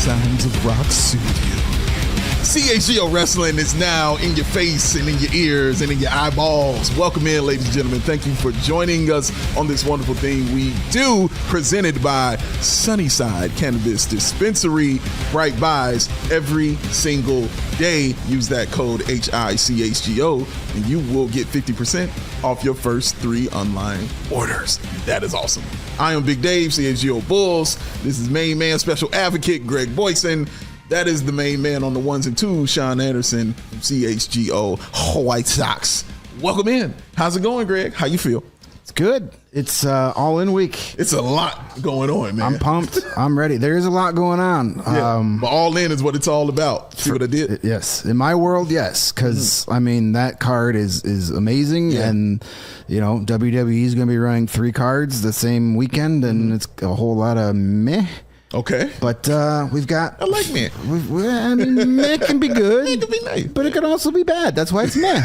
Signs of Rock Studio. CHGO Wrestling is now in your face and in your ears and in your eyeballs. Welcome in, ladies and gentlemen. Thank you for joining us on this wonderful thing we do, presented by Sunnyside Cannabis Dispensary. Bright buys every single day. Use that code HICHGO and you will get 50% off your first 3 online orders. That is awesome. I am Big Dave, CHGO Bulls. This is main man, special advocate, Greg Boysen. That is the main man on the ones and twos, Sean Anderson from CHGO White Sox. Welcome in. How's it going, Greg? How you feel? It's good. It's all in week. It's a lot going on, man. I'm pumped. I'm ready. There is a lot going on. Yeah, but all in is what it's all about. See what I did? Yes. In my world, yes. Because, I mean, that card is amazing. Yeah. And, you know, WWE is going to be running 3 cards the same weekend. And it's a whole lot of meh. Okay. But we've got... I like meh. I mean, meh can be good. It can be nice. But it can also be bad. That's why it's meh.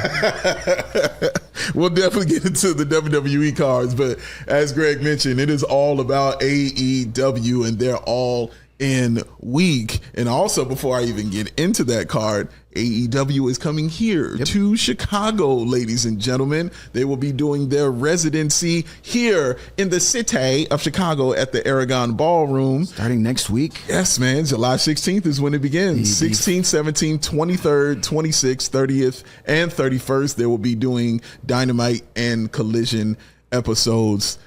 We'll definitely get into the WWE cards. But as Greg mentioned, it is all about AEW and they're all in week. And also, before I even get into that card, AEW is coming here to Chicago, ladies and gentlemen. They will be doing their residency here in the city of Chicago at the Aragon Ballroom. Starting next week? Yes, man. July 16th is when it begins. 16th, 17th, 23rd, 26th, 30th, and 31st. They will be doing Dynamite and Collision episodes.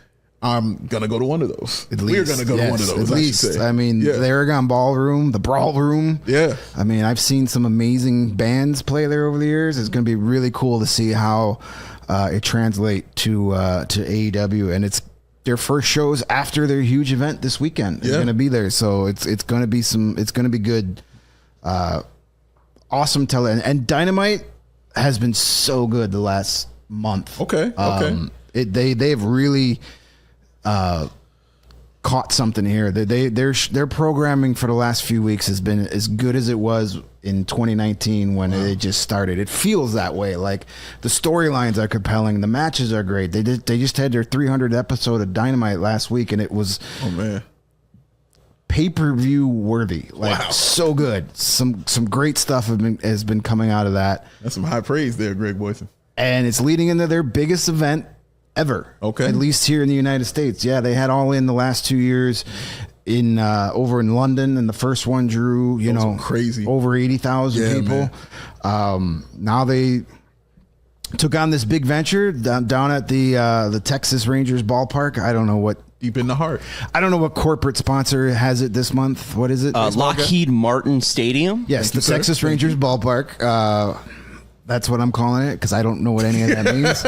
I'm going to go to one of those. We're going to go to one of those. At least. I mean, the Aragon Ballroom, the Brawl Room. Yeah. I mean, I've seen some amazing bands play there over the years. It's going to be really cool to see how it translates to AEW. And it's their first shows after their huge event this weekend. It's going to be there. So it's going to be good. Awesome and Dynamite has been so good the last month. Okay. They've really caught something here. Their programming for the last few weeks has been as good as it was in 2019 when it just started. It feels that way. Like the storylines are compelling, the matches are great. They just had their 300th episode of Dynamite last week, and it was pay-per-view worthy. Like so good. Some great stuff has been coming out of that. That's some high praise there, Greg Boysen. And it's leading into their biggest event ever. Okay. At least here in the United States. Yeah, they had All In the last 2 years in over in London, and the first one drew, crazy over 80,000 people. Now they took on this big venture down at the Texas Rangers ballpark. I don't know what deep in the heart. I don't know what corporate sponsor has it this month. What is it? Lockheed Martin Stadium. Yes, the Texas Rangers ballpark. That's what I'm calling it because I don't know what any of that means.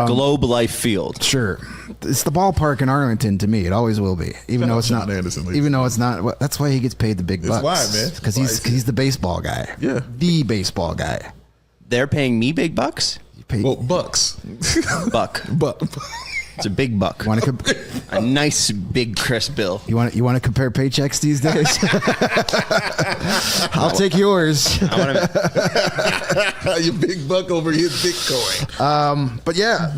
Globe Life Field. Sure, it's the ballpark in Arlington to me. It always will be, even though it's not. Even though it's not. Well, that's why he gets paid the big bucks. Why, man? Because he's the baseball guy. Yeah, the baseball guy. They're paying me big bucks. Bucks. Buck. It's a big buck. A nice big crisp bill. You want to compare paychecks these days? I'll take yours. Your big buck over his Bitcoin. But yeah,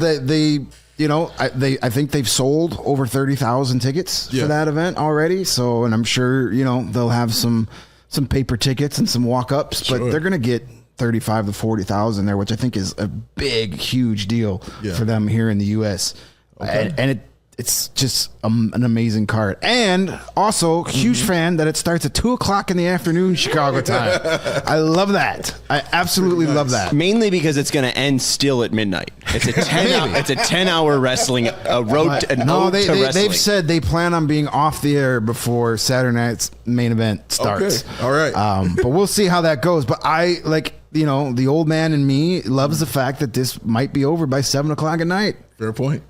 I think they've sold over 30,000 tickets for that event already. So, and I'm sure they'll have some paper tickets and some walk-ups, but they're gonna get 35 to 40,000 there, which I think is a big, huge deal for them here in the U.S. And it's just an amazing card. And also, huge fan that it starts at 2:00 in the afternoon Chicago time. I love that. I absolutely love that. Mainly because it's going to end still at midnight. It's a 10-hour wrestling road to wrestling. They've said they plan on being off the air before Saturday night's main event starts. Okay. All right. But we'll see how that goes. But the old man in me loves the fact that this might be over by 7:00 at night. Fair point.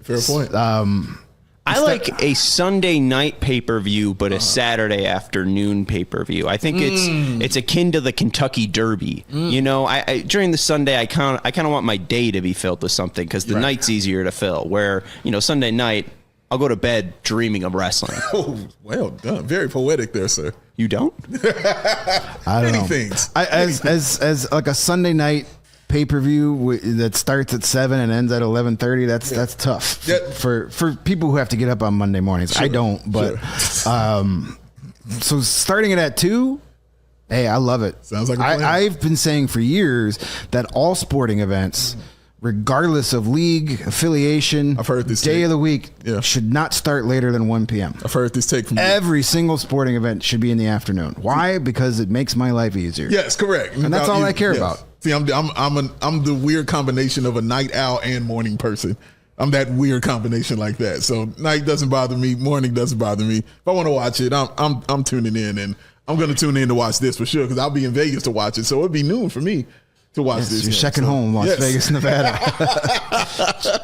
I like a Sunday night pay-per-view, but a Saturday afternoon pay-per-view. I think it's akin to the Kentucky Derby. I during the Sunday, I kind of want my day to be filled with something because the night's easier to fill. Where Sunday night, I'll go to bed dreaming of wrestling. Oh, well done. Very poetic there, sir. You don't? I don't know. Things. As like a Sunday night pay-per-view that starts at 7 and ends at 11:30, that's tough for people who have to get up on Monday mornings. Sure. I don't, but So starting it at 2, hey, I love it. Sounds like a plan. I've been saying for years that all sporting events, regardless of league affiliation, I've heard this day of the week, Yeah. should not start later than 1 p.m. I've heard this take from you. Every single sporting event should be in the afternoon. Why? Because it makes my life easier. Yes, correct. And that's all I care about. See, I'm the weird combination of a night owl and morning person. I'm that weird combination like that. So night doesn't bother me, morning doesn't bother me. If I want to watch it, I'm tuning in, and I'm going to tune in to watch this for sure because I'll be in Vegas to watch it. So it'll be noon for me to watch this. Your second home, Las Vegas, Nevada.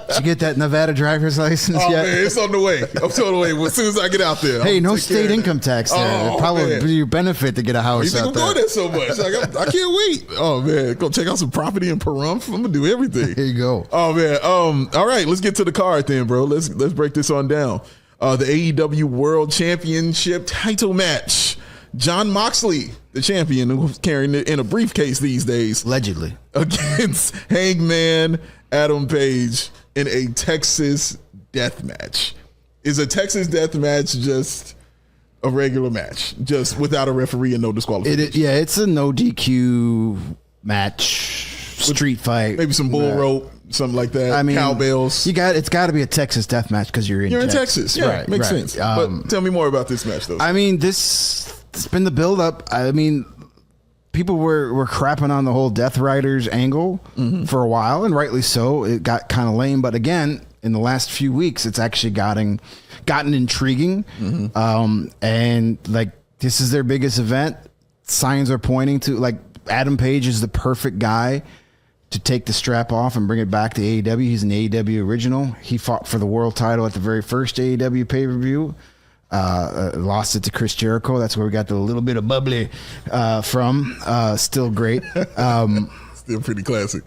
Did you get that Nevada driver's license yet? Man, it's on the way. I'm on the way. As soon as I get out there. Hey, no state income tax there. It'd probably be your benefit to get a house You think out I'm there. going there so much? Like, I can't wait. Oh man, go check out some property in Pahrump. I'm gonna do everything. There you go. Oh man. All right, let's get to the card then, bro. Let's break this on down. The AEW World Championship title match. John Moxley, the champion, who's carrying it in a briefcase these days, Allegedly, against Hangman Adam Page in a Texas death match. Is a Texas death match just a regular match, just without a referee and no disqualification? it's a no DQ match, street fight, Maybe some bull rope, something like that. I mean, cowbells. It's got to be a Texas death match because you're in Texas. Yeah, right? Makes sense. But tell me more about this match, though. I mean, it's been the build up. I mean, people were crapping on the whole Death Riders angle for a while, and rightly so. It got kind of lame, but again, in the last few weeks, it's actually gotten intriguing. And like, this is their biggest event. Signs are pointing to, like, Adam Page is the perfect guy to take the strap off and bring it back to AEW. He's an AEW original. He fought for the world title at the very first AEW pay-per-view. Lost it to Chris Jericho. That's where we got the little bit of bubbly from. Still great. Still pretty classic.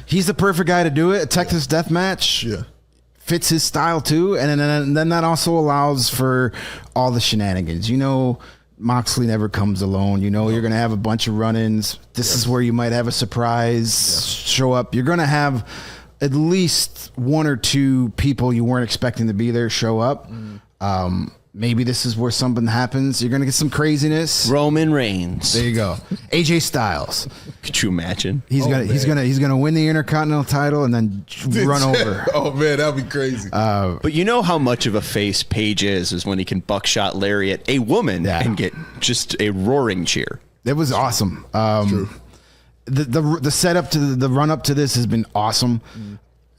He's the perfect guy to do it. A Texas death match. Yeah. Fits his style too. And then that also allows for all the shenanigans. You know, Moxley never comes alone. You know, you're going to have a bunch of run-ins. This is where you might have a surprise show up. You're going to have at least one or two people you weren't expecting to be there show up. Maybe this is where something happens. You're going to get some craziness. Roman Reigns. There you go. AJ Styles. Could you imagine? He's gonna win the Intercontinental title and then run over. Oh man, that'd be crazy. But you know how much of a face Paige is when he can buckshot lariat a woman and get just a roaring cheer. It was awesome. The setup to the run up to this has been awesome.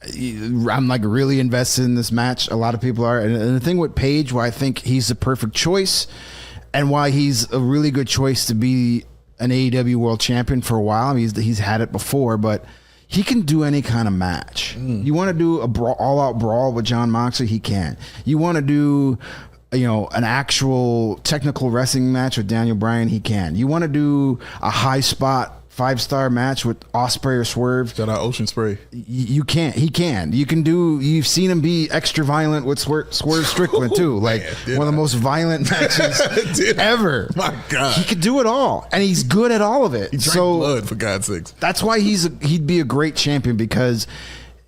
I'm like really invested in this match. A lot of people are, and the thing with Paige, why I think he's the perfect choice, and why he's a really good choice to be an AEW World Champion for a while. I mean, he's had it before, but he can do any kind of match. You want to do a all-out brawl with John Moxley, he can. You want to do, an actual technical wrestling match with Daniel Bryan, he can. You want to do a high spot 5-star match with Ospreay or Swerve. Shout out Ocean Spray. You can't. He can. You can do. You've seen him be extra violent with Swerve Strickland too. Like one of the most violent matches ever. My God, he could do it all, and he's good at all of it. He drank blood, for God's sakes. That's why he'd be a great champion, because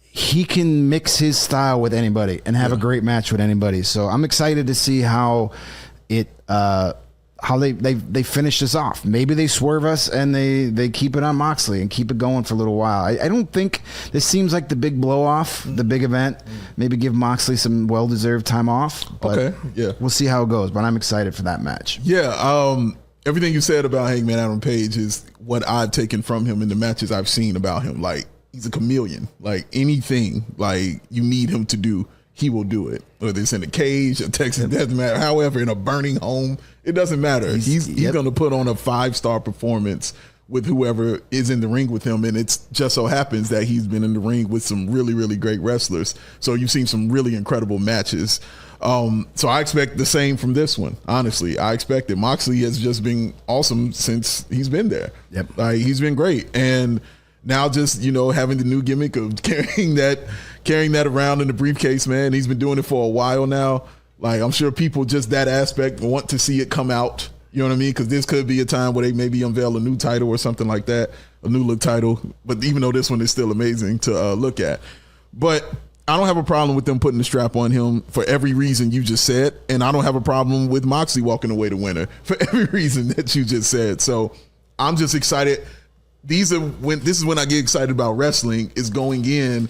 he can mix his style with anybody and have a great match with anybody. So I'm excited to see how it. How they finish this off. Maybe they swerve us and they keep it on Moxley and keep it going for a little while. I don't think this seems like the big blow off, the big event. Maybe give Moxley some well-deserved time off. But we'll see how it goes. But I'm excited for that match. Yeah. Everything you said about Hangman Adam Page is what I've taken from him in the matches I've seen about him. Like, he's a chameleon. Like, anything like you need him to do, he will do it. Whether it's in a cage, a Texas death match, however, in a burning home, it doesn't matter. He's going to put on a 5-star performance with whoever is in the ring with him. And it's just so happens that he's been in the ring with some really, really great wrestlers. So you've seen some really incredible matches. So I expect the same from this one. Honestly, I expect it. Moxley has just been awesome since he's been there. Yep. Like, he's been great. And now just, having the new gimmick of carrying that around in the briefcase, man. He's been doing it for a while now. Like, I'm sure people just that aspect want to see it come out. You know what I mean? Because this could be a time where they maybe unveil a new title or something like that, a new look title. But even though this one is still amazing to look at. But I don't have a problem with them putting the strap on him for every reason you just said, and I don't have a problem with Moxley walking away the winner for every reason that you just said. So I'm just excited. This is when I get excited about wrestling, is going in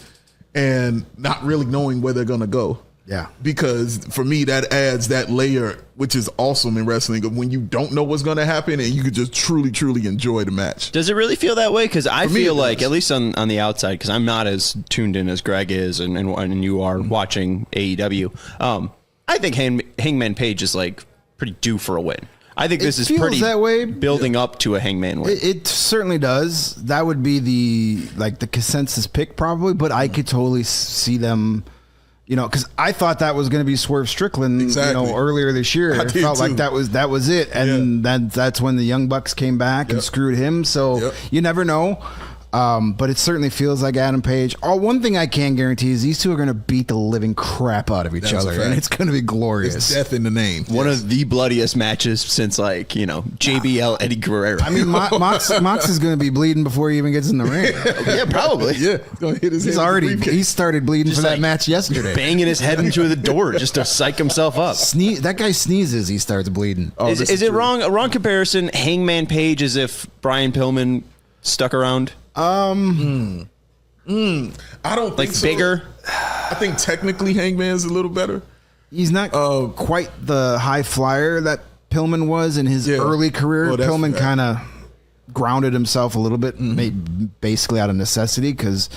and not really knowing where they're gonna go. Yeah. Because for me, that adds that layer, which is awesome in wrestling, of when you don't know what's going to happen and you could just truly, truly enjoy the match. Does it really feel that way? Because I feel like, at least on the outside, because I'm not as tuned in as Greg is and you are watching AEW, I think Hangman Page is like pretty due for a win. I think this is pretty that way. Building up to a Hangman win. It certainly does. That would be the consensus pick probably, but I could totally see them. Because I thought that was going to be Swerve Strickland, exactly. Earlier this year. It felt like that was it, and that's when the Young Bucks came back and screwed him. So you never know. But it certainly feels like Adam Page. One thing I can guarantee is these two are going to beat the living crap out of each other, and it's going to be glorious. It's death in the name. One of the bloodiest matches since JBL Eddie Guerrero. I mean, Mox is going to be bleeding before he even gets in the ring. Yeah, probably. Yeah, gonna hit his he started bleeding just for that match yesterday, banging his head into the door just to psych himself up. That guy sneezes, he starts bleeding. Is it wrong? A wrong comparison? Hangman Page as if Brian Pillman stuck around. I don't think so. Bigger. I think technically Hangman's a little better. He's not quite the high flyer that Pillman was in his early career. Pillman kind of grounded himself a little bit, basically out of necessity, because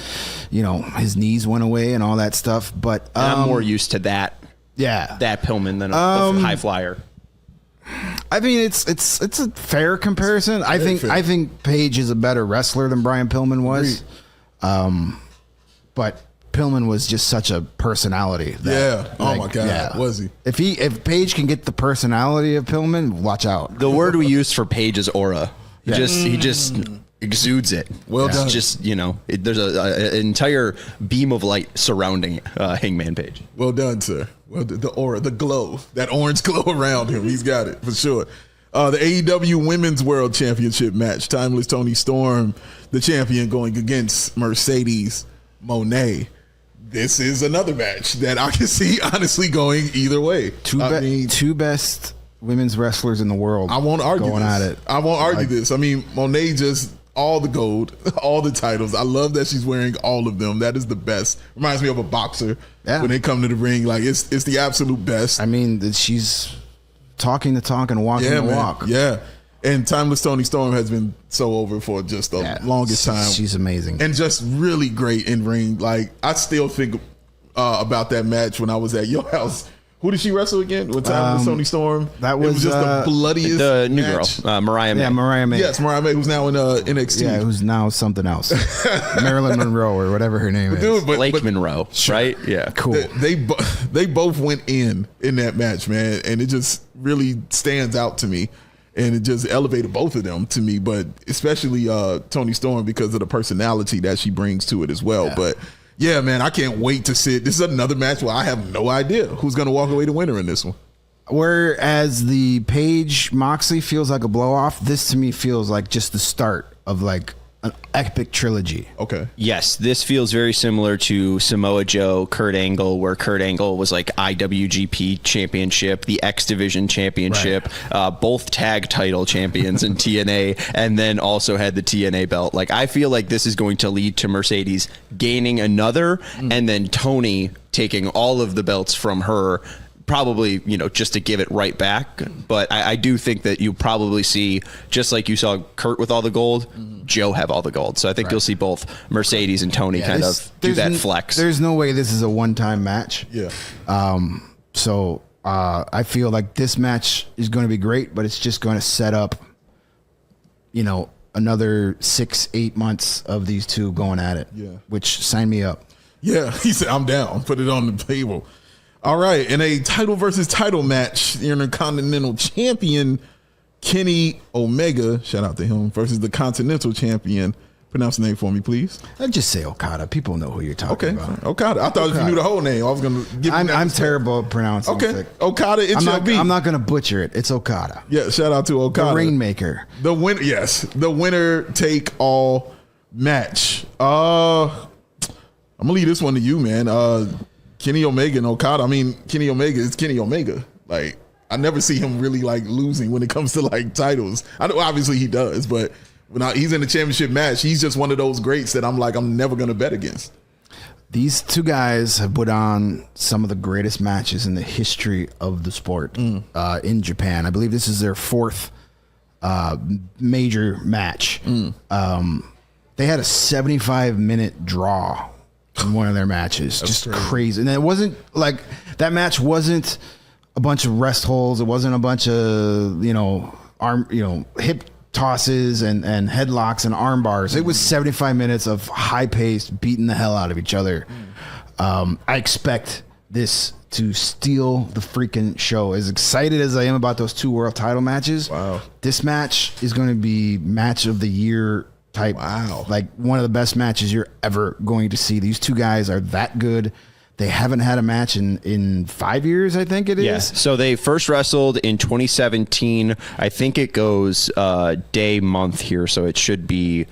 his knees went away and all that stuff. But I'm more used to that. Yeah, that Pillman than a high flyer. I mean, it's a fair comparison. I think Paige is a better wrestler than Brian Pillman was, but Pillman was just such a personality. Oh my God, was he? If Paige can get the personality of Pillman, watch out. The word we used for Paige is aura. He just exudes it. Well done. It's just there's an entire beam of light surrounding Hangman Page. Well done, sir. Well, the aura, the glow, that orange glow around him, he's got it for sure. The AEW Women's World Championship match, Timeless Toni Storm, the champion, going against Mercedes Moné. This is another match that I can see honestly going either way. Two best women's wrestlers in the world. I won't argue going this. At it. I won't argue this. I mean, Moné just all the gold, all the titles. I love that she's wearing all of them. That is the best. Reminds me of a boxer when they come to the ring. Like it's the absolute best. I mean, she's talking the talk and walking the walk. Yeah. And Timeless Toni Storm has been so over for just the longest time. She's amazing. And just really great in ring. Like I still think about that match when I was at your house. Who did she wrestle again? What time was Toni Storm? That was just the bloodiest. The new match. girl, Mariah May. Yeah, Mariah May. Yes, Mariah May, who's now in NXT. Yeah, who's now something else. Marilyn Monroe or whatever her name is. Dude, Blake Monroe, right? Yeah, cool. They both went in that match, man, and it just really stands out to me. And it just elevated both of them to me, but especially Toni Storm because of the personality that she brings to it as well. Yeah. But yeah, man, I can't wait to see it. This is another match where I have no idea who's going to walk away the winner in this one. Whereas the Paige Moxley feels like a blow off, this to me feels like just the start of like an epic trilogy. Okay. Yes, this feels very similar to Samoa Joe, Kurt Angle, where Kurt Angle was like IWGP Championship, the X Division Championship, both tag title champions in TNA, and then also had the TNA belt. Like, I feel like this is going to lead to Mercedes gaining another, and then Toni taking all of the belts from her, probably, just to give it right back. But I do think that you probably see, just like you saw Kurt with all the gold, Joe have all the gold. So I think you'll see both Mercedes and Toni kind of do that flex. There's no way this is a one-time match. Yeah. So I feel like this match is going to be great, but it's just going to set up, another 6-8 months of these two going at it. Yeah. Which, sign me up. Yeah. He said, I'm down. Put it on the table. All right, in a title versus title match, the Intercontinental Champion Kenny Omega, shout out to him, versus the Continental Champion. Pronounce the name for me, please. I'd just say Okada. People know who you're talking about. Okada. I thought if you knew the whole name, I was going to give him I'm terrible at pronouncing. Okay, Okada, I'm not going to butcher it. It's Okada. Yeah, shout out to Okada. The Rainmaker. The winner, yes. The winner take all match. I'm gonna leave this one to you, man. Kenny Omega and Okada. I mean, Kenny Omega is Kenny Omega. Like, I never see him really like losing when it comes to like titles. I know obviously he does, but when he's in the championship match, he's just one of those greats that I'm never gonna bet against. These two guys have put on some of the greatest matches in the history of the sport in Japan. I believe this is their fourth major match. They had a 75-minute draw in one of their matches. That's just crazy. And it wasn't like that match wasn't a bunch of rest holds. It wasn't a bunch of, hip tosses and headlocks and arm bars. It was 75 minutes of high paced, beating the hell out of each other. I expect this to steal the freaking show. As excited as I am about those two world title matches, this match is going to be match of the year type. Like one of the best matches you're ever going to see. These two guys are that good. They haven't had a match in 5 years, I think it is. Yeah. So they first wrestled in 2017. I think it goes day, month here. So it should be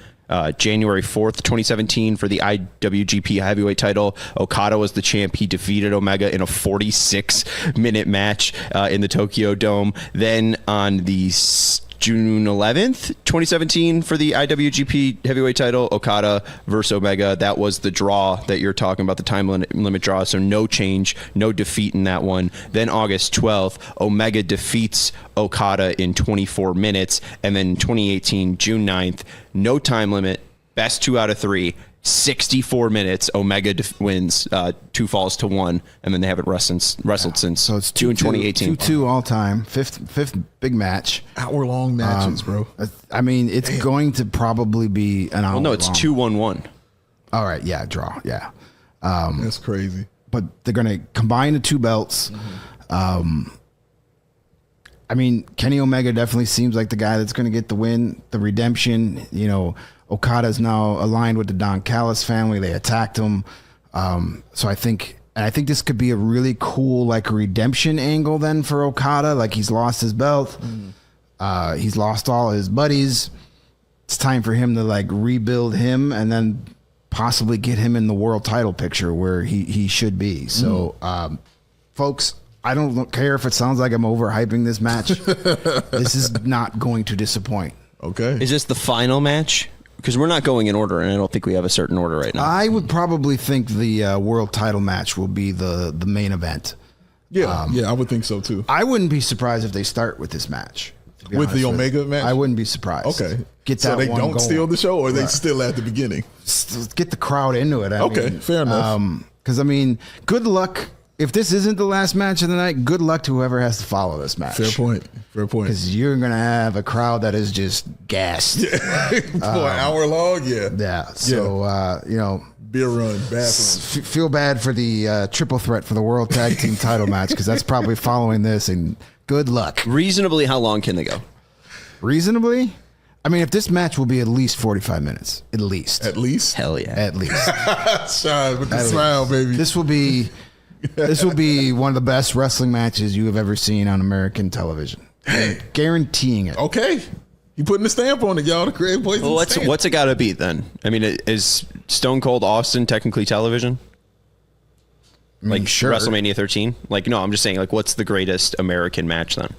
January 4th, 2017 for the IWGP heavyweight title. Okada was the champ. He defeated Omega in a 46-minute match in the Tokyo Dome. Then on the June 11th, 2017 for the IWGP heavyweight title, Okada versus Omega. That was the draw that you're talking about, the time limit draw. So no change, no defeat in that one. Then August 12th, Omega defeats Okada in 24 minutes. And then 2018, June 9th, no time limit, best 2 out of 3. 64 minutes. Omega wins 2 falls to 1, and then they haven't wrestled since. So it's June 2018. 2-2 all time. Fifth big match. Hour-long matches, bro. I mean, it's going to probably be an hour. Well, no, it's 2-1-1. All right, yeah, draw, yeah. That's crazy. But they're going to combine the two belts. I mean, Kenny Omega definitely seems like the guy that's going to get the win, the redemption. Okada's now aligned with the Don Callis family. They attacked him. So I think this could be a really cool like redemption angle then for Okada. Like he's lost his belt. He's lost all his buddies. It's time for him to like rebuild him and then possibly get him in the world title picture where he should be. So, folks, I don't care if it sounds like I'm overhyping this match. This is not going to disappoint. Okay. Is this the final match? Because we're not going in order, and I don't think we have a certain order right now. I would probably think the world title match will be the main event. Yeah, I would think so too. I wouldn't be surprised if they start with this match. With the Omega match? I wouldn't be surprised. Okay. So they don't going. Steal the show, or they still at the beginning? Get the crowd into it. I mean, fair enough. Because, I mean, good luck. If this isn't the last match of the night, good luck to whoever has to follow this match. Fair point. Because you're going to have a crowd that is just gassed. For an hour long, Yeah. So, beer run, bathroom. Feel bad for the triple threat for the World Tag Team title match, because that's probably following this, and good luck. Reasonably, how long can they go? Reasonably? I mean, if this match will be at least 45 minutes. At least. At least? Hell yeah. At least. Shine with the smile, baby. This will be one of the best wrestling matches you have ever seen on American television. Guaranteeing it. Okay. You putting the stamp on it, y'all. The creative voice. Well, what's it got to be then? I mean, is Stone Cold Austin technically television? Like sure. WrestleMania 13? Like, no, I'm just saying, like, what's the greatest American match then?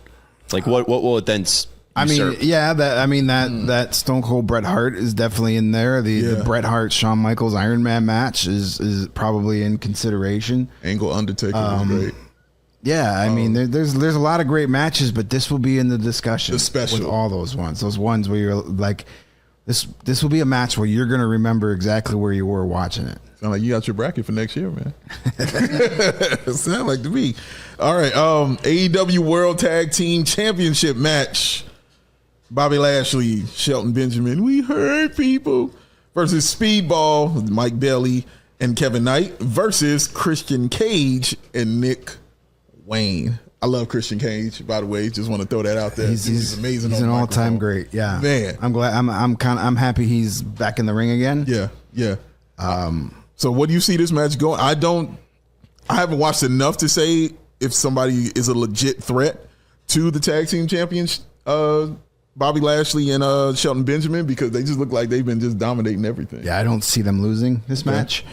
Like, what will it then usurp? That Stone Cold Bret Hart is definitely in there. The Bret Hart Shawn Michaels Iron Man match is probably in consideration. Angle Undertaker was great. Yeah, I mean, there's a lot of great matches, but this will be in the discussion. The special. With all those ones where you're like, this will be a match where you're going to remember exactly where you were watching it. Sound like you got your bracket for next year, man. Sound like to me. All right, AEW World Tag Team Championship match. Bobby Lashley, Shelton Benjamin, we hurt people, versus Speedball, Mike Bailey, and Kevin Knight, versus Christian Cage and Nick Wayne. I love Christian Cage, by the way. Just want to throw that out there. He's amazing. He's an all-time great. Yeah, man. I'm glad. I'm happy he's back in the ring again. Yeah. So what do you see this match going? I haven't watched enough to say if somebody is a legit threat to the tag team champions, Bobby Lashley and Shelton Benjamin, because they just look like they've been just dominating everything. Yeah, I don't see them losing this match.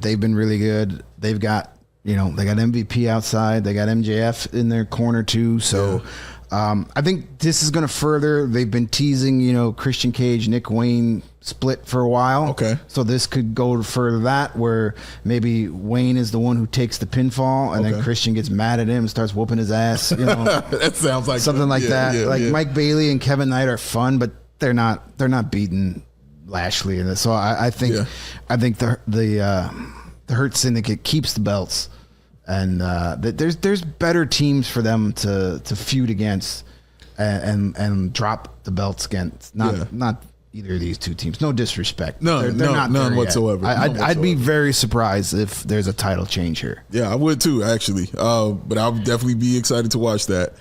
They've been really good. They've got, they got MVP outside. They got MJF in their corner too. So I think this is going to further. They've been teasing, Christian Cage, Nick Wayne split for a while. Okay. So this could go further that where maybe Wayne is the one who takes the pinfall and then Christian gets mad at him and starts whooping his ass. That sounds like something like that. Mike Bailey and Kevin Knight are fun, but they're not beating Lashley in this. So I think the Hurt Syndicate keeps the belts, and there's better teams for them to feud against and drop the belts against. Not either of these two teams. No disrespect. They're not none whatsoever. I'd be very surprised if there's a title change here. Yeah, I would too, actually. But I would definitely be excited to watch that.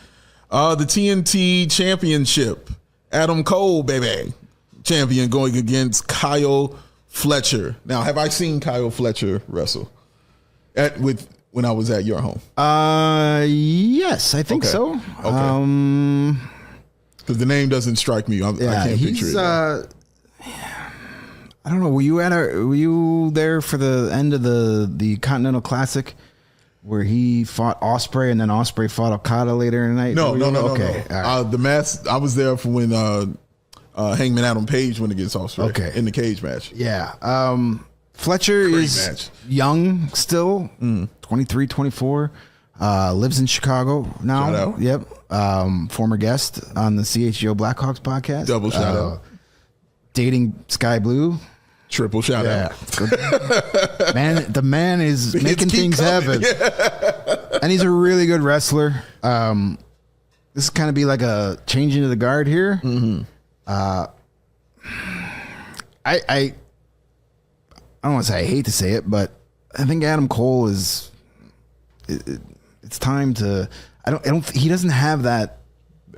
The TNT Championship, Adam Cole, baby, champion, going against Kyle Fletcher. Now, have I seen Kyle Fletcher wrestle when I was at your home? Yes, I think so. Okay. Because the name doesn't strike me. I can't picture it. I don't know. Were you there for the end of the Continental Classic where he fought Ospreay and then Ospreay fought Okada later in the night? No. Okay. Right. The match, I was there for when Hangman Adam Page went against Ospreay in the cage match. Yeah. Fletcher is young still, 23, 24. Lives in Chicago now. Shout out. Yep. Former guest on the CHGO Blackhawks podcast. Double shout out. Dating Sky Blue. Triple shout out. Man, the man is making things happen. And he's a really good wrestler. This is kind of be like a changing of the guard here. I don't want to say I hate to say it, but I think Adam Cole is. It's time to. He doesn't have that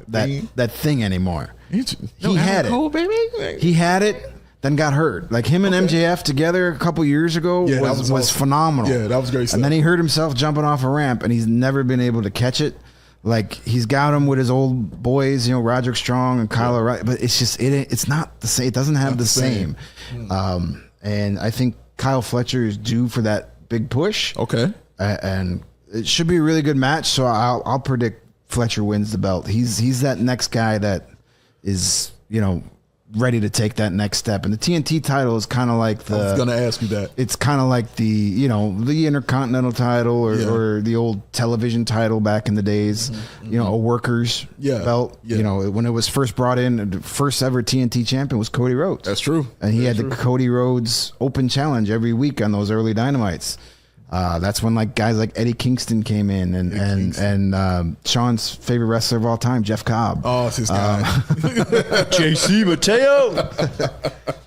thing anymore. He had it. Baby. He had it. Then got hurt. Like him and MJF together a couple years ago was phenomenal. Yeah, that was great stuff. And then he hurt himself jumping off a ramp, and he's never been able to catch it. Like he's got him with his old boys, Roderick Strong and Kyle O'Reilly, but it's just it's not the same. It doesn't have the same. And I think Kyle Fletcher is due for that big push. Okay. And it should be a really good match. So I'll predict Fletcher wins the belt. He's that next guy that is ready to take that next step. And the TNT title is kind of like I was going to ask you that. It's kind of like the Intercontinental title or the old television title back in the days. A workers belt. When it was first brought in, the first ever TNT champion was Cody Rhodes. That's true. And he had the Cody Rhodes Open Challenge every week on those early Dynamites. That's when guys like Eddie Kingston came in and Sean's favorite wrestler of all time, Jeff Cobb. Oh, it's his guy. JC Mateo.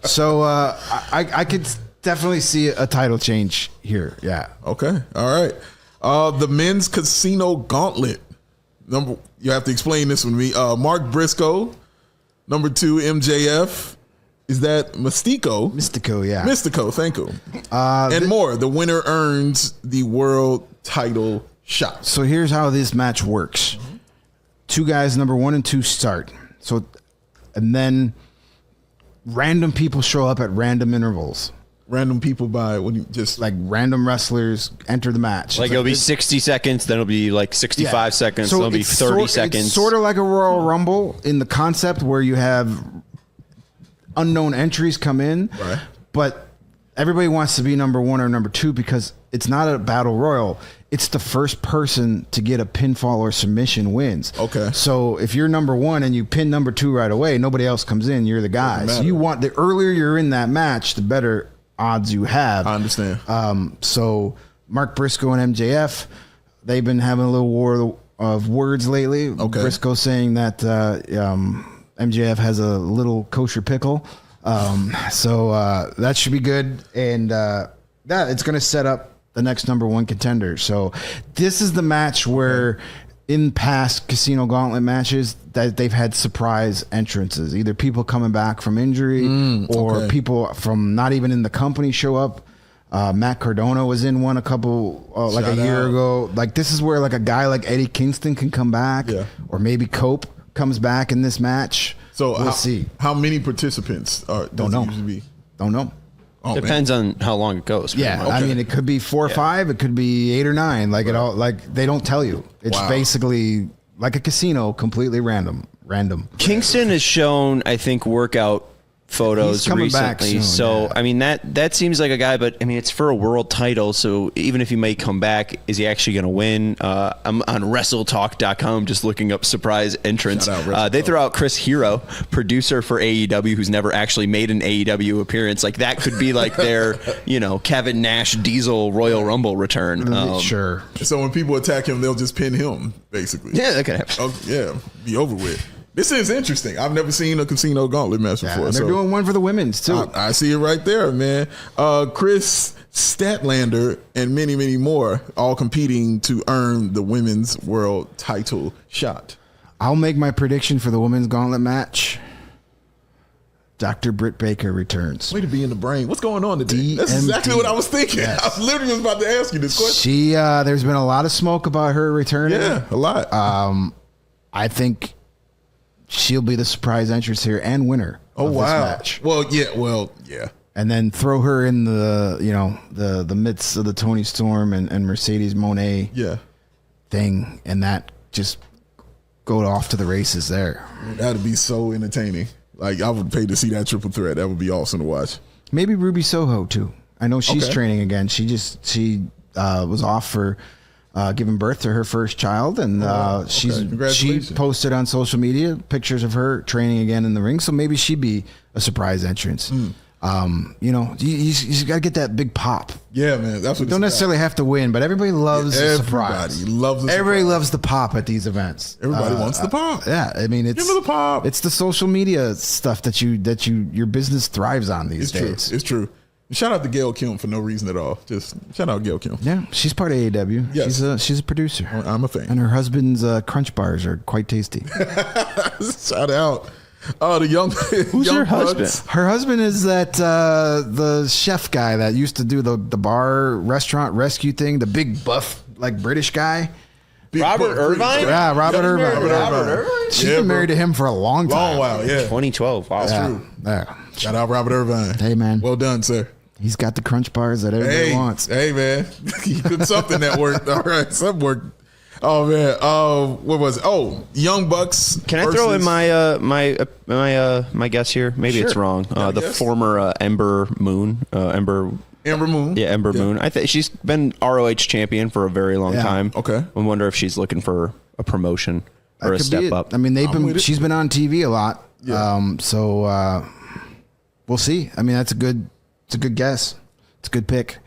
So I could definitely see a title change here. Yeah. Okay. All right. The men's casino gauntlet. You have to explain this one to me. Mark Briscoe. Number 2, MJF. Is that Mystico? Mystico, yeah. Mystico, thank you. And more. The winner earns the world title shot. So here's how this match works. 2 guys, number 1 and 2, start. And then random people show up at random intervals. Random people random wrestlers enter the match. It'll be 60 seconds, then it'll be 65 seconds, then it'll be 30 seconds. It's sort of like a Royal Rumble in the concept where you have unknown entries come in, right? But everybody wants to be number 1 or number 2 because it's not a battle royal. It's the first person to get a pinfall or submission wins. Okay. So if you're number 1 and you pin number 2 right away, nobody else comes in. You're the guy. So you want the earlier you're in that match, the better odds you have. I understand. So Mark Briscoe and MJF, they've been having a little war of words lately. Okay. Briscoe saying that MJF has a little kosher pickle. So that should be good. And it's going to set up the next number 1 contender. So this is the match where in past Casino Gauntlet matches that they've had surprise entrances. Either people coming back from injury or people from not even in the company show up. Matt Cardona was in one a year ago. This is where a guy like Eddie Kingston can come back, or maybe Cope comes back in this match. So we'll see. How many participants don't know. Usually be? Don't know. Depends on how long it goes. Yeah, I mean, it could be 4 or 5, it could be 8 or 9. Like it all, like they don't tell you. It's basically like a casino, completely random. Kingston has shown, I think, workout photos recently. Soon, so I mean that seems like a guy, but I mean it's for a world title. So even if he may come back, is he actually going to win? I'm on WrestleTalk.com just looking up surprise entrance. They throw out Chris Hero, producer for AEW, who's never actually made an AEW appearance. Like that could be like their Kevin Nash Diesel Royal Rumble return. Sure. So when people attack him, they'll just pin him basically. Yeah, that could happen. Oh, yeah, be over with. This is interesting. I've never seen a casino gauntlet match before. And they're doing one for the women's too. I see it right there, man. Chris Statlander and many, many more all competing to earn the women's world title shot. I'll make my prediction for the women's gauntlet match. Dr. Britt Baker returns. Way to be in the brain. What's going on today? That's exactly what I was thinking. Yes. I literally was about to ask you this question. There's been a lot of smoke about her returning. Yeah, a lot. I think she'll be the surprise entrance here and winner of this match. Well, yeah. And then throw her in the midst of the Toni Storm and Mercedes Moné thing, and that just go off to the races there. That'd be so entertaining. Like I would pay to see that triple threat. That would be awesome to watch. Maybe Ruby Soho too. I know she's training again. She was off for giving birth to her first child, and she posted on social media pictures of her training again in the ring. So maybe she'd be a surprise entrance. You got to get that big pop. Yeah, man. That's what. You don't necessarily have to win, but everybody loves the surprise. Everybody loves the pop at these events. Everybody wants the pop. Yeah, I mean, it's give me the pop. It's the social media stuff that your business thrives on these days. It's true. Shout out to Gail Kim for no reason at all. Just shout out Gail Kim. Yeah, she's part of AEW. Yes. She's a producer. I'm a fan. And her husband's crunch bars are quite tasty. Shout out. Oh, the young. Who's young her husband? Bucks. Her husband is that the chef guy that used to do the bar restaurant rescue thing. The big buff like British guy. Robert Irvine? Yeah, Robert Irvine. She's been married to him for a long time. Long while, yeah. 2012. Wow. That's true. Yeah. Shout out Robert Irvine. Hey, man. Well done, sir. He's got the crunch bars that everybody wants. Hey, man. He did something that worked. All right, something worked. Oh, man. What was it? Oh, Young Bucks. Can I throw in my guess here? Maybe it's wrong. The former Ember Moon. Ember Moon. Yeah, Ember Moon. I think she's been ROH champion for a very long time. Okay. I wonder if she's looking for a promotion or a step up. I mean, she's been on TV a lot. Yeah. So we'll see. I mean, it's a good guess. It's a good pick.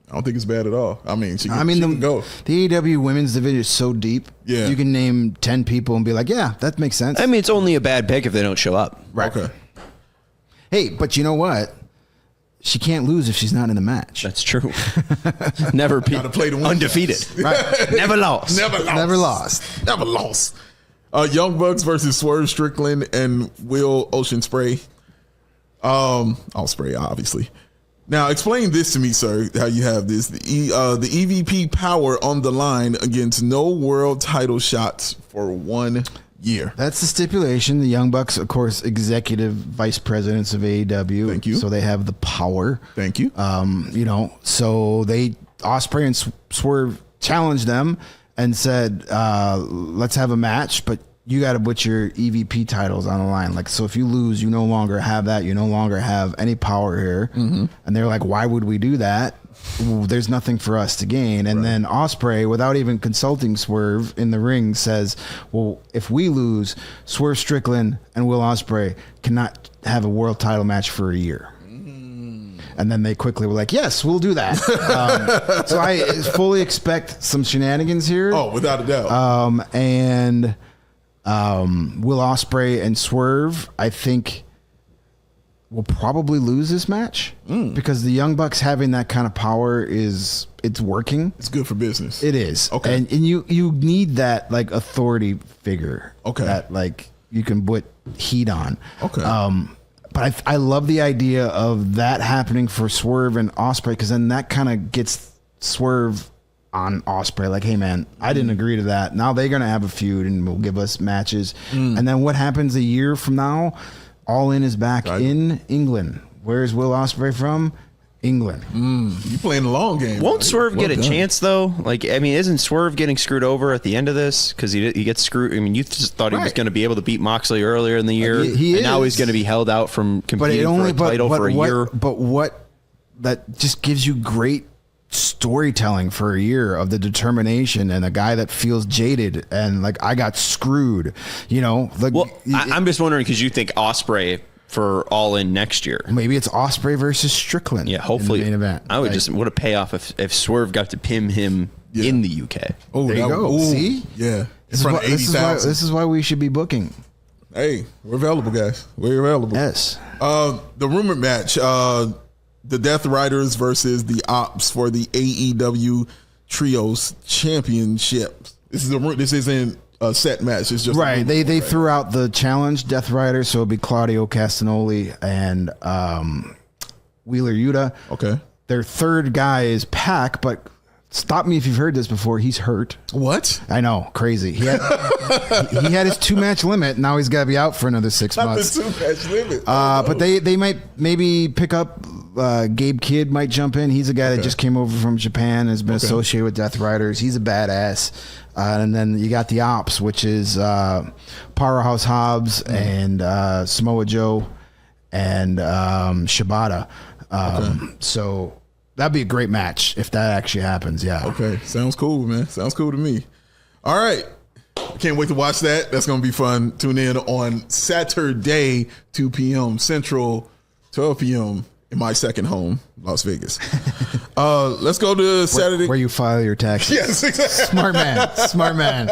I don't think it's bad at all. I mean, she can go. The AEW women's division is so deep. Yeah. You can name 10 people and be like, yeah, that makes sense. I mean, it's only a bad pick if they don't show up. Right. Okay. Hey, but you know what? She can't lose if she's not in the match. That's true. Never gotta play to win. Undefeated. Right. Never lost. Never lost. Young Bucks versus Swerve Strickland and Will Ospreay. Ospreay, obviously. Now, explain this to me, sir, how you have this. The EVP power on the line against no world title shots for 1 year. That's the stipulation. The Young Bucks, of course, executive vice presidents of AEW. Thank you. So they have the power. Thank you. So Ospreay and Swerve challenged them and said, let's have a match, but you got to put your EVP titles on the line. Like, so if you lose, you no longer have that. You no longer have any power here. Mm-hmm. And they're like, why would we do that? Ooh, there's nothing for us to gain. And then Ospreay, without even consulting Swerve in the ring, says, well, if we lose, Swerve Strickland and Will Ospreay cannot have a world title match for a year. And then they quickly were like, yes, we'll do that. So I fully expect some shenanigans here. Oh, without a doubt. And Will Ospreay and Swerve, I think, will probably lose this match because the Young Bucks having that kind of power it's working. It's good for business. It is. Okay. And you need that like authority figure. Okay. That like you can put heat on. Okay. But I love the idea of that happening for Swerve and Ospreay because then that kind of gets Swerve on Ospreay, like, hey man, I didn't agree to that. Now they're gonna have a feud and will give us matches. And then what happens a year from now? All In is back in England Where's Will Ospreay from? England. You playing the long game. Won't Swerve get a chance though? Like, I mean, isn't Swerve getting screwed over at the end of this because he gets screwed? I mean, you just thought he was going to be able to beat Moxley earlier in the year, and now he's going to be held out from competing for a title for a year. But what that just gives you great storytelling for a year of the determination and a guy that feels jaded and like I got screwed. You know, like, well, I'm just wondering because you think Ospreay for All In next year. Maybe it's Ospreay versus Strickland. Yeah, hopefully. In the main event. I would what a payoff if Swerve got to pin him in the UK. Oh, there you go. See? Yeah. This is why we should be booking. Hey, we're available, guys. We're available. Yes. The rumored match, the Death Riders versus the Ops for the AEW Trios Championship. This isn't a set match. It's just right. They threw out the challenge Death Riders, so it'll be Claudio Castagnoli and Wheeler Yuta. Okay. Their third guy is Pac, but stop me if you've heard this before. He's hurt. What? I know, crazy. He had his 2-match limit. Now he's got to be out for another 6 months. Not the 2-match limit. But they might maybe pick up. Gabe Kidd might jump in. He's a guy that just came over from Japan, has been associated with Death Riders. He's a badass. And then you got the Ops, which is Powerhouse Hobbs and Samoa Joe and Shibata. So that'd be a great match if that actually happens. Yeah. Okay. Sounds cool, man. Sounds cool to me. All right. Can't wait to watch that. That's going to be fun. Tune in on Saturday, 2 p.m. Central, 12 p.m. in my second home, Las Vegas. Let's go to Saturday. Where you file your taxes. Yes, exactly. Smart man.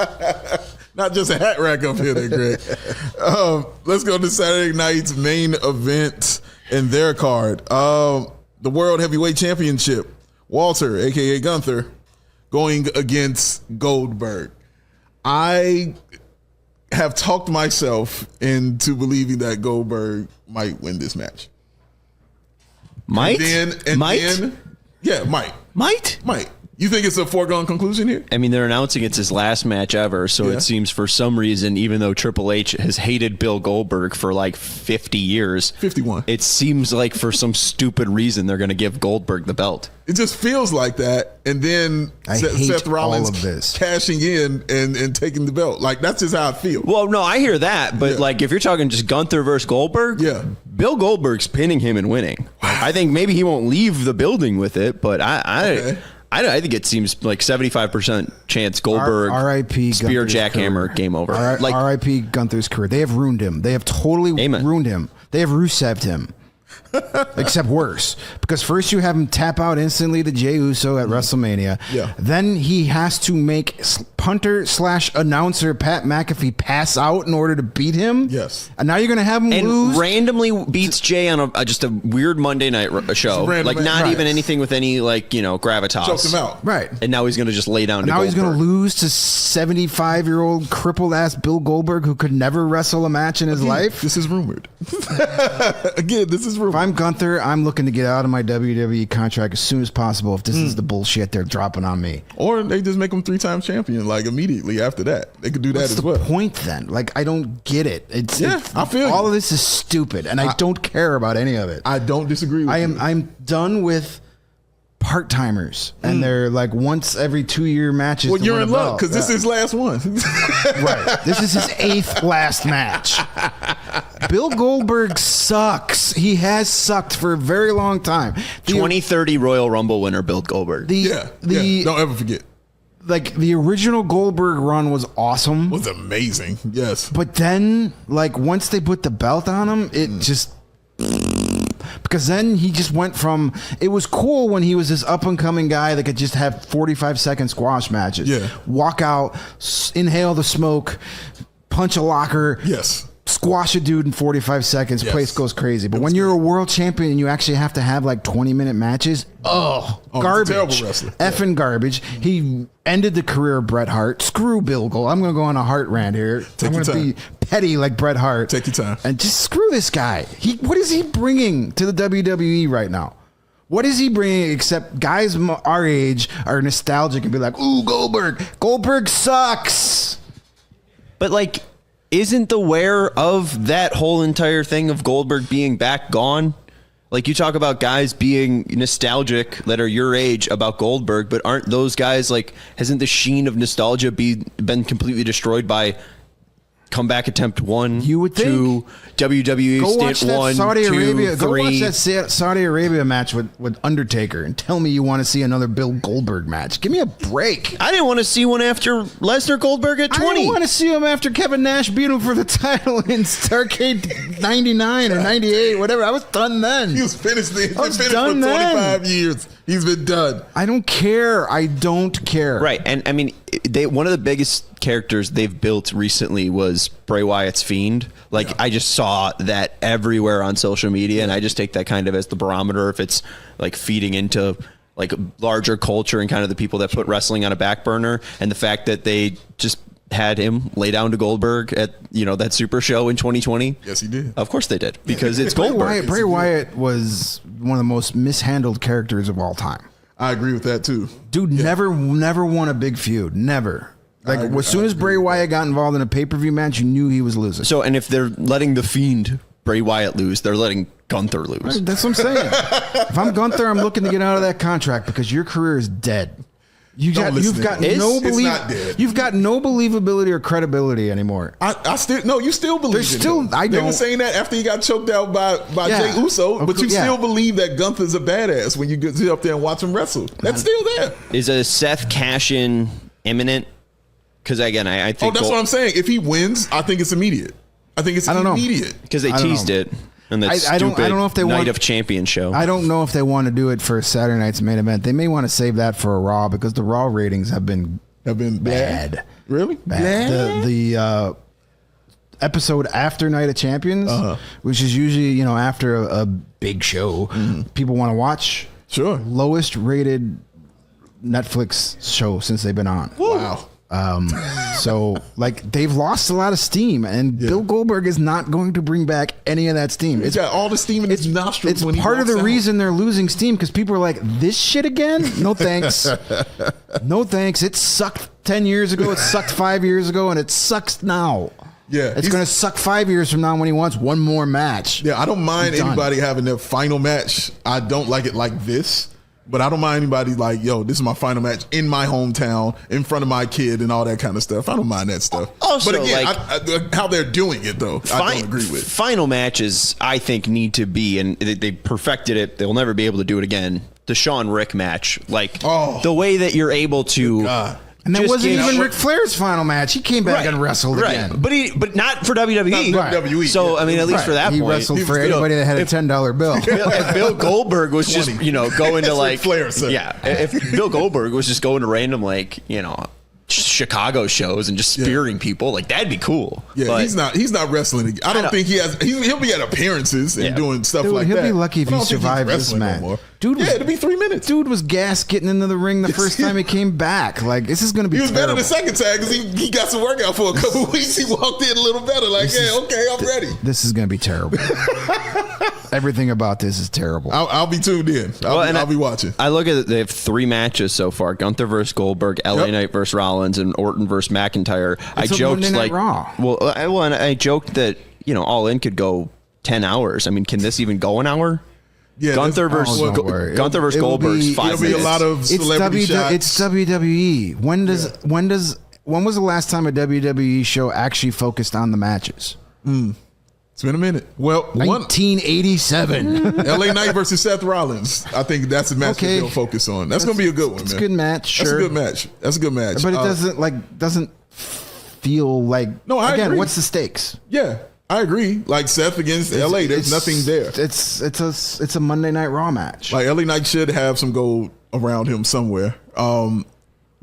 Not just a hat rack up here there, Greg. Let's go to Saturday night's main event in their card. The World Heavyweight Championship. Walter, a.k.a. Gunther, going against Goldberg. I have talked myself into believing that Goldberg might win this match. Might? Yeah, might. Might? You think it's a foregone conclusion here? I mean, they're announcing it's his last match ever, so it seems for some reason, even though Triple H has hated Bill Goldberg for like 50 years. 51. It seems like for some stupid reason, they're going to give Goldberg the belt. It just feels like that, and then Seth Rollins cashing in and taking the belt. Like, that's just how I feel. Well, no, I hear that, but like if you're talking just Gunther versus Goldberg, Bill Goldberg's pinning him and winning. Wow. I think maybe he won't leave the building with it, but I think it seems like 75% chance Goldberg R.I.P. spear jackhammer game over. R.I.P. Gunther's career. They have ruined him. They have totally ruined him. They have Rusev'd him. Except worse, because first you have him tap out instantly to Jey Uso at WrestleMania. Yeah. Then he has to make punter/announcer Pat McAfee pass out in order to beat him. Yes. And now you're going to have him lose. Randomly beats Jey on just a weird Monday night show. Like not even anything with any gravitas. Chokes him out. Right. And now he's going to just lay down. Now he's going to lose to 75-year-old crippled ass Bill Goldberg who could never wrestle a match in his life. This is rumored. Again, this is rumored. If I'm Gunther, I'm looking to get out of my WWE contract as soon as possible if this is the bullshit they're dropping on me. Or they just make him 3-time champion like immediately after that. They could do that as well. What's the point then? Like, I don't get it. I feel all of this is stupid, and I don't care about any of it. I don't disagree with you. I'm done with part-timers and they're like once every 2-year matches. Well, you're in luck because this is his last one. Right. This is his 8th last match. Bill Goldberg sucks. He has sucked for a very long time. 2030 Royal Rumble winner Bill Goldberg. Don't ever forget. Like the original Goldberg run was awesome. Was amazing. Yes. But then like once they put the belt on him, it just because then he just went from it was cool when he was this up and coming guy that could just have 45-second squash matches. Yeah. Walk out, inhale the smoke, punch a locker. Yes. Squash a dude in 45 seconds. Place goes crazy. But when you're a world champion and you actually have to have like 20-minute matches, garbage. Terrible wrestler. Effing garbage. He ended the career of Bret Hart. Screw Bill Gold. I'm going to go on a Hart rant here. I'm going to be petty like Bret Hart. Take your time. And just screw this guy. What is he bringing to the WWE right now? What is he bringing except guys our age are nostalgic and be like, ooh, Goldberg. Goldberg sucks. But like, isn't the wear of that whole entire thing of Goldberg being back gone? Like, you talk about guys being nostalgic that are your age about Goldberg, but aren't those guys, like, hasn't the sheen of nostalgia been completely destroyed by comeback attempt 1, you would 2, WWE go watch stint that 1, Saudi 2, Arabia, 3. Go watch that Saudi Arabia match with Undertaker and tell me you want to see another Bill Goldberg match. Give me a break. I didn't want to see one after Lesnar Goldberg at 20. I didn't want to see him after Kevin Nash beat him for the title in Starrcade 99 or 98, whatever. I was done then. He was finished. He's been finished for 25 years. He's been done. I don't care. I don't care. Right. And I mean, one of the biggest characters they've built recently was Bray Wyatt's Fiend. Like, I just saw that everywhere on social media, and I just take that kind of as the barometer if it's like feeding into like larger culture and kind of the people that put wrestling on a back burner. And the fact that they just had him lay down to Goldberg at, that Super Show in 2020. Yes, he did. Of course they did, because it's Goldberg. Bray Wyatt was one of the most mishandled characters of all time. I agree with that too. Dude never won a big feud. Never. Like, as soon as Bray Wyatt got involved in a pay-per-view match, you knew he was losing. So, and if they're letting the Fiend, Bray Wyatt, lose, they're letting Gunther lose. That's what I'm saying. If I'm Gunther, I'm looking to get out of that contract because your career is dead. You've got no believability or credibility anymore. I still you still believe it. They were saying that after he got choked out by Jey Uso, but you still believe that Gunther's a badass when you get up there and watch him wrestle. That's still there. Is a Seth cash-in imminent? Because again, I think. Oh, that's what I'm saying. If he wins, I think it's immediate. I think it's immediate because they teased it. And that I don't know if they Night want of Champions show. I don't know if they want to do it for Saturday night's main event. They may want to save that for a Raw because the Raw ratings have been bad. Really? Bad. The episode after Night of Champions, which is usually after a big show, people want to watch. Sure. Lowest rated Netflix show since they've been on. Wow. So like they've lost a lot of steam, and Bill Goldberg is not going to bring back any of that steam. It's got all the steam in his nostrils. It's part of the reason they're losing steam because people are like, this shit again? No thanks. No thanks. It sucked 10 years ago. It sucked 5 years ago, and it sucks now. Yeah, it's going to suck 5 years from now when he wants one more match. Yeah, I don't mind anybody having their final match. I don't like it like this. But I don't mind anybody like, yo, this is my final match in my hometown, in front of my kid, and all that kind of stuff. I don't mind that stuff. Also, but again, how they're doing it, though, I don't agree with. Final matches, I think, need to be, and they perfected it. They'll never be able to do it again. The Shawn Rick match, like the way that you're able to. And that wasn't even Ric Flair's final match. He came back and wrestled again. But not for WWE. Not WWE. So, I mean, at least for that point. He wrestled for anybody that had a $10 bill. If Bill Goldberg was just, going to like... Flair, sir. Yeah. If Bill Goldberg was just going to random, Chicago shows and just spearing people, like, that'd be cool. Yeah, but he's not wrestling. I don't think he has. He'll be at appearances and doing stuff like that. He'll be lucky if he survived this match. Dude, it'll be 3 minutes. Dude was gassed getting into the ring the first time he came back. Like, this is going to be. He was better the second time because he got some workout for a couple of weeks. He walked in a little better. Like, okay, I'm ready. This is going to be terrible. Everything about this is terrible. I'll be tuned in. I'll be watching. I look at it. They have 3 matches so far: Gunther versus Goldberg, LA Knight versus Rollins, and Orton versus McIntyre. I joked Raw. And I joked that All In could go 10 hours. I mean, can this even go an hour? Yeah, Gunther versus Goldberg's 5 minutes. It'll be a lot of celebrity shots. It's WWE. When was the last time a WWE show actually focused on the matches? It's been a minute. Well, 1987. LA Knight versus Seth Rollins. I think that's a match that they'll focus on. That's going to be a good one, man. It's a good match. Sure. That's a good match. But it doesn't feel like. No, I agree. What's the stakes? Yeah, I agree. Like Seth against LA, there's nothing there. It's a Monday Night Raw match. Like LA Knight should have some gold around him somewhere.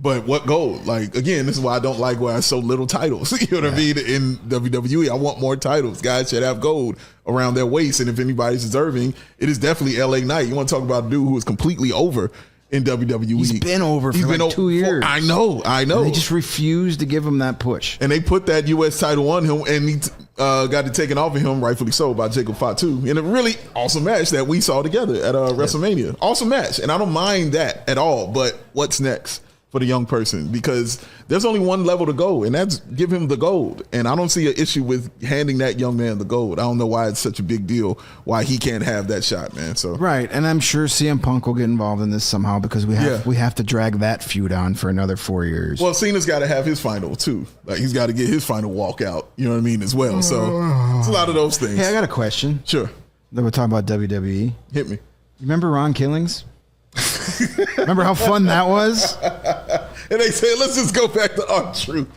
But what gold? Like, again, this is why I don't like why I so little titles. You know what I mean? In WWE, I want more titles. Guys should have gold around their waist. And if anybody's deserving, it is definitely LA Knight. You want to talk about a dude who is completely over in WWE. He's been over for 2 years. I know. And they just refused to give him that push. And they put that U.S. title on him, and he got it taken off of him, rightfully so, by Jacob Fatu in a really awesome match that we saw together at WrestleMania. Awesome match. And I don't mind that at all. But what's next? for the young person, because there's only one level to go, and that's give him the gold. And I don't see an issue with handing that young man the gold. I don't know why it's such a big deal, why he can't have that shot, man. So right, and I'm sure CM Punk will get involved in this somehow, because we have to drag that feud on for another 4 years. Well, Cena's got to have his final too. Like, he's got to get his final walkout. You know what I mean, as well. So it's a lot of those things. Hey, I got a question. Sure. That we're talking about WWE. Hit me. You remember Ron Killings? Remember how fun that was? And they said, let's just go back to R-Truth.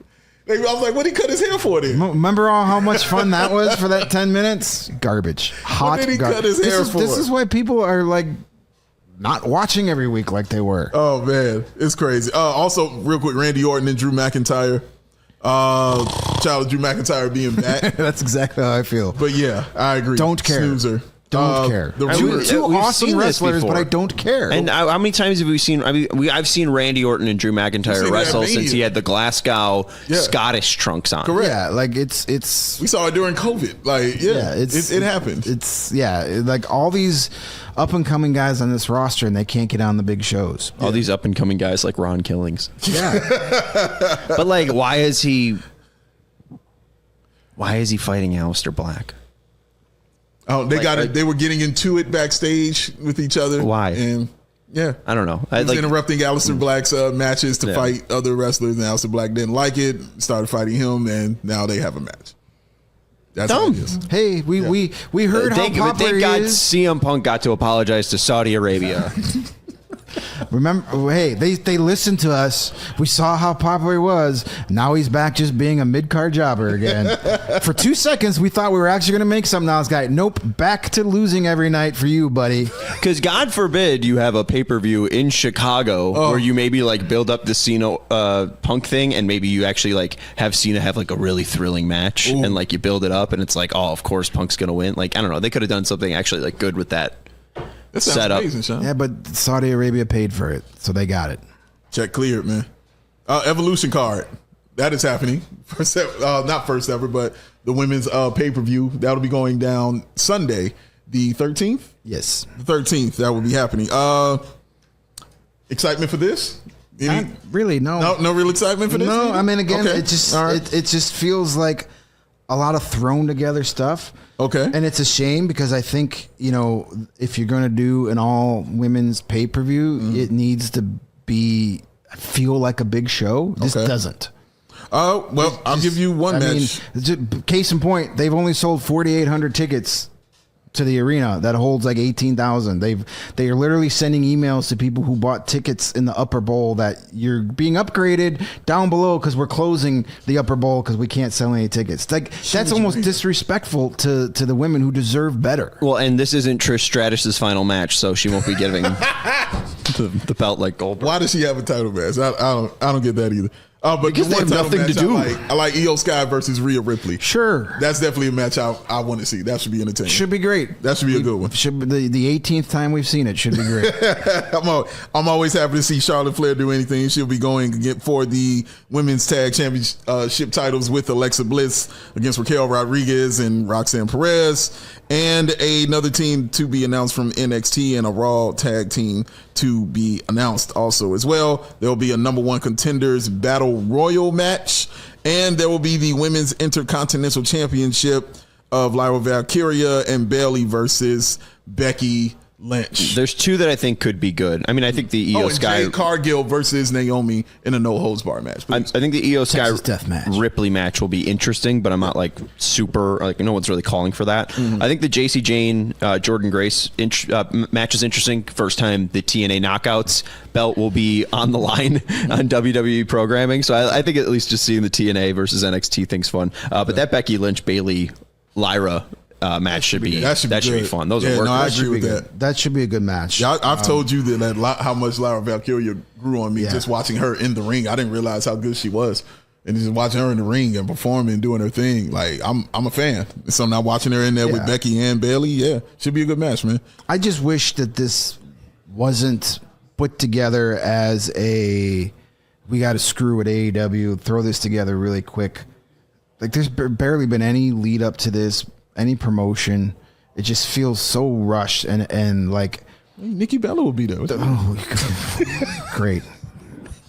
I was like, what did he cut his hair for then? Remember how much fun that was for that 10 minutes? Garbage. Hot what did he cut his hair for? This is why people are like not watching every week like they were. Oh, man. It's crazy. Also, real quick, Randy Orton and Drew McIntyre. Child of Drew McIntyre being back. That's exactly how I feel. But yeah, I agree. Don't care. Snoozer. Don't care. Two awesome wrestlers, but I don't care. And how many times have we seen? I mean, I've seen Randy Orton and Drew McIntyre wrestle since he had the Glasgow Scottish trunks on. Correct. Yeah, like it's. We saw it during COVID. Like, it happened. It's like all these up and coming guys on this roster, and they can't get on the big shows. All these up and coming guys like Ron Killings. Yeah, but like, why is he fighting Aleister Black? Oh, they were getting into it backstage with each other. Why? And I don't know. He was interrupting Aleister Black's matches to fight other wrestlers, and Aleister Black didn't like it. Started fighting him, and now they have a match. That's dumb. What it is. Hey, we heard how popular he is. CM Punk got to apologize to Saudi Arabia. Remember, hey, they listened to us. We saw how popular he was. Now he's back just being a mid-card jobber again. For 2 seconds, we thought we were actually going to make something else, guy. Nope, back to losing every night for you, buddy. Because God forbid you have a pay-per-view in Chicago where you maybe like build up the Cena Punk thing, and maybe you actually like have Cena have like a really thrilling match, and like you build it up, and it's like, oh, of course Punk's going to win. Like, I don't know. They could have done something actually like good with that. That sounds set up. Amazing, Sean. Yeah, but Saudi Arabia paid for it, so they got it. Check cleared, man. Evolution card. That is happening. Not first ever, but the women's pay-per-view. That'll be going down Sunday, the 13th? Yes. The 13th. That will be happening. Excitement for this? Not really, no. No real excitement for this? No, either? I mean, again, okay. it just feels like a lot of thrown together stuff. Okay. And it's a shame, because I think, if you're going to do an all women's pay-per-view, it needs to feel like a big show. This doesn't. Well, I'll give you one match. Case in point, they've only sold 4,800 tickets to the arena that holds like 18,000. They are literally sending emails to people who bought tickets in the upper bowl that you're being upgraded down below because we're closing the upper bowl because we can't sell any tickets. Like, that's almost disrespectful to the women who deserve better. Well, and this isn't Trish Stratus's final match, so she won't be giving the belt like Goldberg. Why does she have a title match? I don't get that either. But because they have nothing to do. I like Io Sky versus Rhea Ripley. Sure, that's definitely a match I want to see. That should be entertaining. Should be great. That should be a good one. Should be the 18th time we've seen it. Should be great. I'm always happy to see Charlotte Flair do anything. She'll be going for the women's tag championship titles with Alexa Bliss against Raquel Rodriguez and Roxanne Perez, and another team to be announced from NXT, and a Raw tag team to be announced also as well. There will be a number one contenders battle royal match, and there will be the women's intercontinental championship of Lyra Valkyria and Bayley versus Becky Lynch. There's two that I think could be good. I mean, I think the Io Sky Jade Cargill versus Naomi in a no holds bar match. I think the Io Sky match. Ripley match will be interesting, but I'm not like super like no one's really calling for that. I think the JC Jane Jordan Grace match is interesting. First time the TNA Knockouts belt will be on the line on WWE programming, so I think at least just seeing the TNA versus NXT thing's fun. But that Becky Lynch Bayley Lyra match should be fun. Those are work. No, I agree with that. That should be a good match. Yeah, I've told you that how much Lyra Valkyria grew on me just watching her in the ring. I didn't realize how good she was, and just watching her in the ring and performing and doing her thing. Like, I'm a fan. So now watching her in there with Becky and Bayley, should be a good match, man. I just wish that this wasn't put together as we got to screw with AEW, throw this together really quick. Like, there's barely been any lead up to this. Any promotion, it just feels so rushed and like Nikki Bella will be there. Oh, great.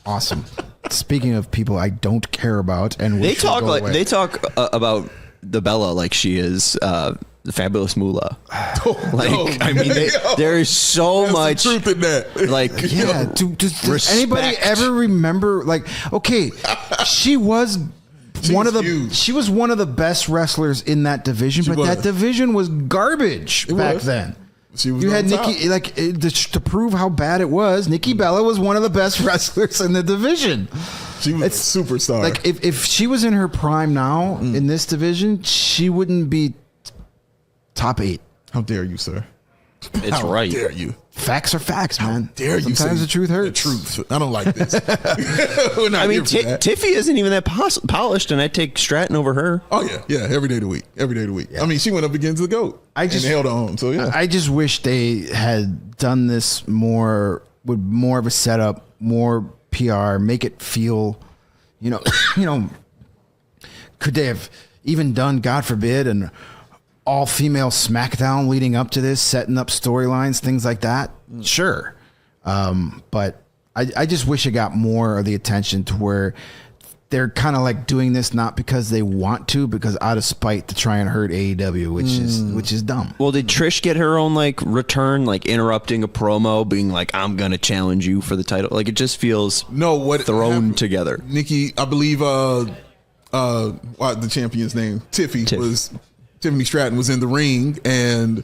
Awesome. Speaking of people I don't care about, and they talk about the Bella like she is the fabulous Moolah. I mean, there is so much truth in that. Like, yeah. Does anybody ever remember? Like, okay, she was one of the best wrestlers in that division, but that division was garbage back then. You had Nikki, like, to prove how bad it was, Nikki Bella was one of the best wrestlers in the division. She was a superstar. Like, if she was in her prime now in this division, she wouldn't be top 8. How dare you, sir? It's right. How dare you? Facts are facts, man. How dare you? Sometimes the truth hurts. The truth. I don't like this. I mean, Tiffy isn't even that polished, and I take Stratton over her. Oh yeah, every day of the week. Yeah. I mean, she went up against the GOAT. And held on. So yeah, I just wish they had done this more with more of a setup, more PR, make it feel, could they have even done, God forbid, an all-female SmackDown leading up to this, setting up storylines, things like that? Sure. But I just wish it got more of the attention to where they're kind of like doing this not because they want to, because out of spite to try and hurt AEW, which is dumb. Well, did Trish get her own like return, like interrupting a promo, being like, "I'm gonna challenge you for the title"? Like, it just feels thrown together. Nikki, I believe, the champion's name, Tiffany Stratton was in the ring, and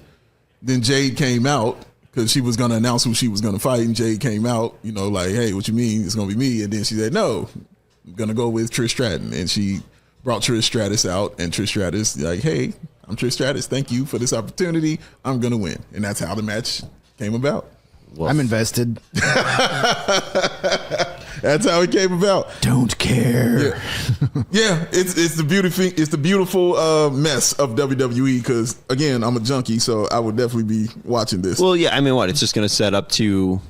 then Jade came out because she was going to announce who she was going to fight, and Jade came out, like, "Hey, what you mean? It's going to be me." And then she said, "No, I'm going to go with Trish Stratton." And she brought Trish Stratus out, and Trish Stratus like, "Hey, I'm Trish Stratus. Thank you for this opportunity. I'm going to win." And that's how the match came about. Well, I'm invested. That's how it came about. Don't care. Yeah, it's the beautiful mess of WWE. Because again, I'm a junkie, so I would definitely be watching this. Well, yeah, I mean, it's just going to set up to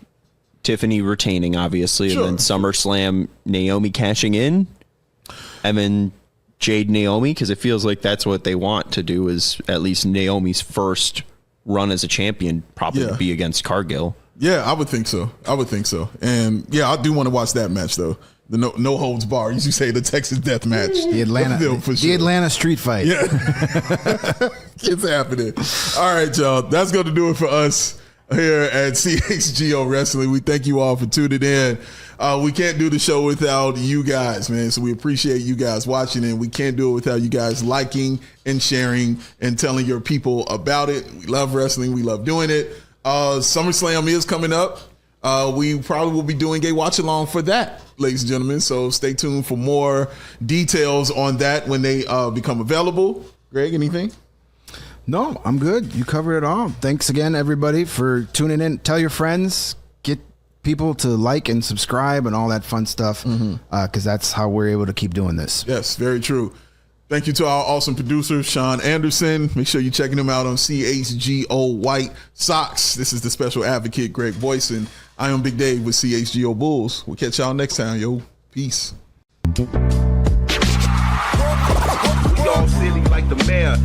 Tiffany retaining, obviously, and then SummerSlam, Naomi cashing in, and then Jade Naomi, because it feels like that's what they want to do. Is at least Naomi's first run as a champion probably to be against Cargill. Yeah, I would think so. And yeah, I do want to watch that match though. The no holds bar, as you say, the Texas Death Match. The Atlanta street fight. Yeah. It's happening. All right, y'all. That's going to do it for us here at CHGO Wrestling. We thank you all for tuning in. We can't do the show without you guys, man. So we appreciate you guys watching, and we can't do it without you guys liking and sharing and telling your people about it. We love wrestling. We love doing it. SummerSlam is coming up. We probably will be doing a watch along for that, ladies and gentlemen. So stay tuned for more details on that when they become available. Greg, anything? No, I'm good. You covered it all. Thanks again, everybody, for tuning in. Tell your friends, get people to like and subscribe and all that fun stuff, because that's how we're able to keep doing this. Yes, very true. Thank you to our awesome producer, Sean Anderson. Make sure you're checking him out on CHGO White Sox. This is the special advocate, Greg Boysen. I am Big Dave with CHGO Bulls. We'll catch y'all next time, yo. Peace. We all silly like the mayor.